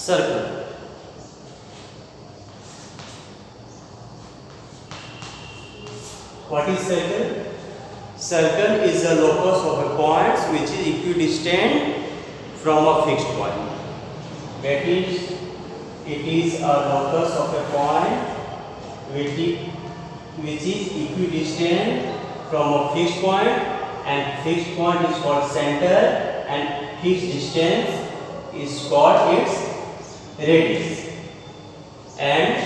circle. What is circle? Circle is the locus of a point which is equidistant from a fixed point. That is, it is a locus of a point which is equidistant from a fixed point, and fixed point is called center and fixed distance is called its radius. And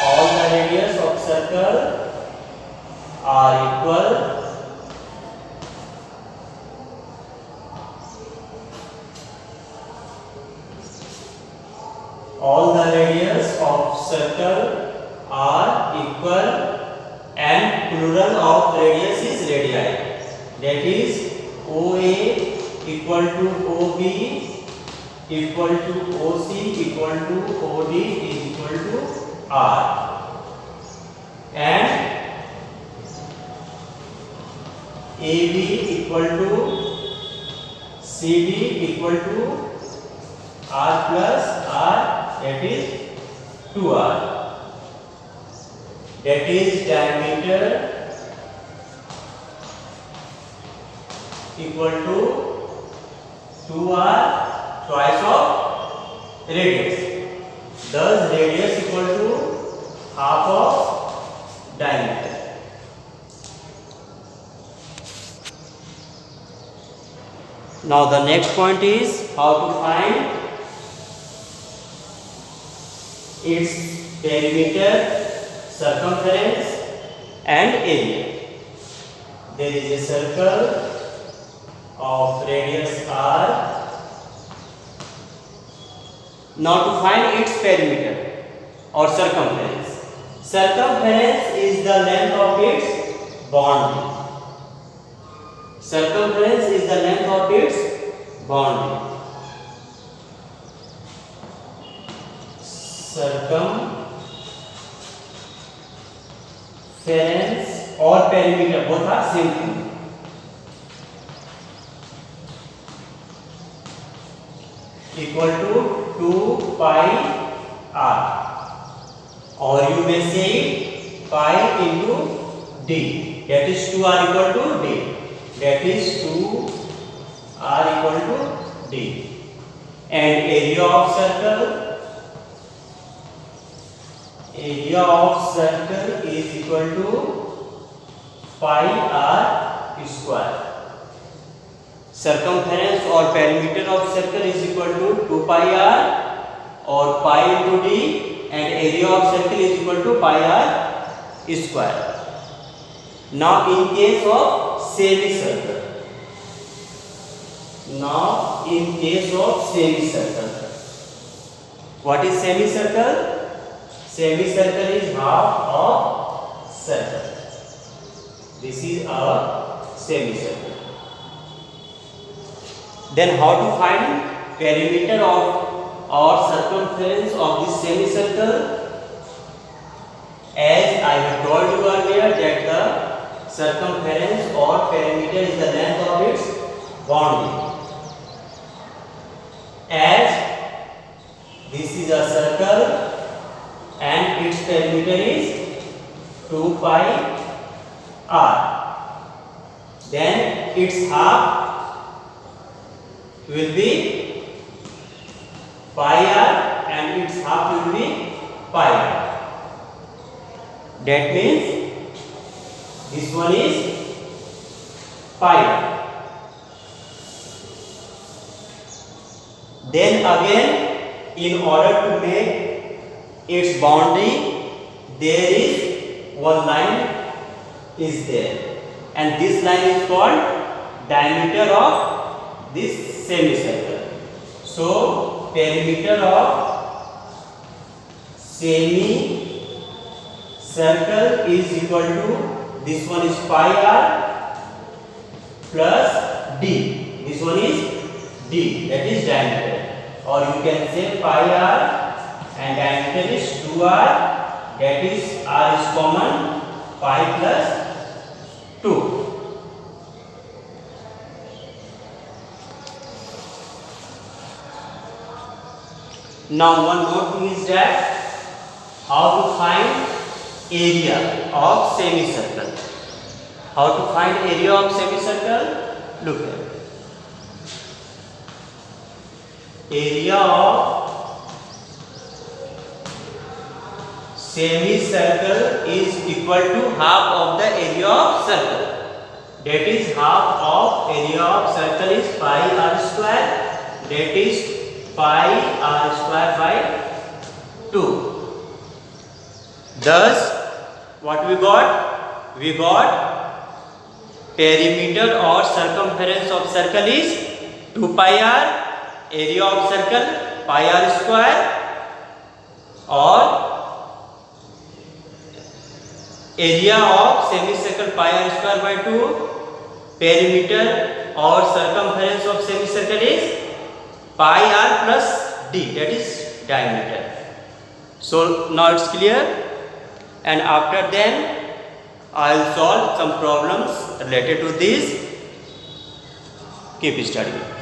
all the radius of circle are equal. All the radius of circle are equal, and plural of radius is radii. That is, OA equal to OB equal to OC equal to OD is equal to R, and AB equal to CD equal to R plus R, that is 2R. That is diameter equal to 2R twice of radius. Thus radius equal to half of diameter. Now the next point is how to find its perimeter, circumference and area. There is a circle of radius r. Now to find its perimeter or circumference. Circumference is the length of its boundary. Circumference is the length of its boundary. Circumference or perimeter both are same thing. Equal to 2 pi r, or you may say pi into d. That is 2r equal to d. That is 2r equal to d. And area of circle. Area of circle is equal to pi r square. Circumference or perimeter of circle is equal to 2 pi r or pi into d, and area of circle is equal to pi r square. Now in case of semicircle. Now in case of semicircle. What is semicircle? Semicircle is half of circle. This is our semicircle. Then how to find perimeter of or circumference of this semicircle? As I have told you earlier that the circumference or perimeter is the length of its boundary. As this is a circle and its perimeter is 2 pi r, then its half will be pi r and its half will be pi r. That means this one is pi r. Then again, in order to make its boundary, there is one line is there, and this line is called diameter of this semicircle. So perimeter of semicircle is equal to, this one is pi r plus d. This one is d, that is diameter, or you can say pi r and diameter is 2r, that is r is common, pi plus 2. Now one more thing is that how to find area of semicircle. How to find area of semicircle? Look here. Area of semicircle is equal to half of the area of circle. That is, half of area of circle is pi r square. That is pi r square by 2. Thus, what we got? We got perimeter or circumference of circle is 2 pi r, area of circle pi r square, or area of semicircle pi r square by 2, perimeter or circumference of semicircle is pi r plus d, that is diameter. So now it's clear, and after then I will solve some problems related to this. Keep studying.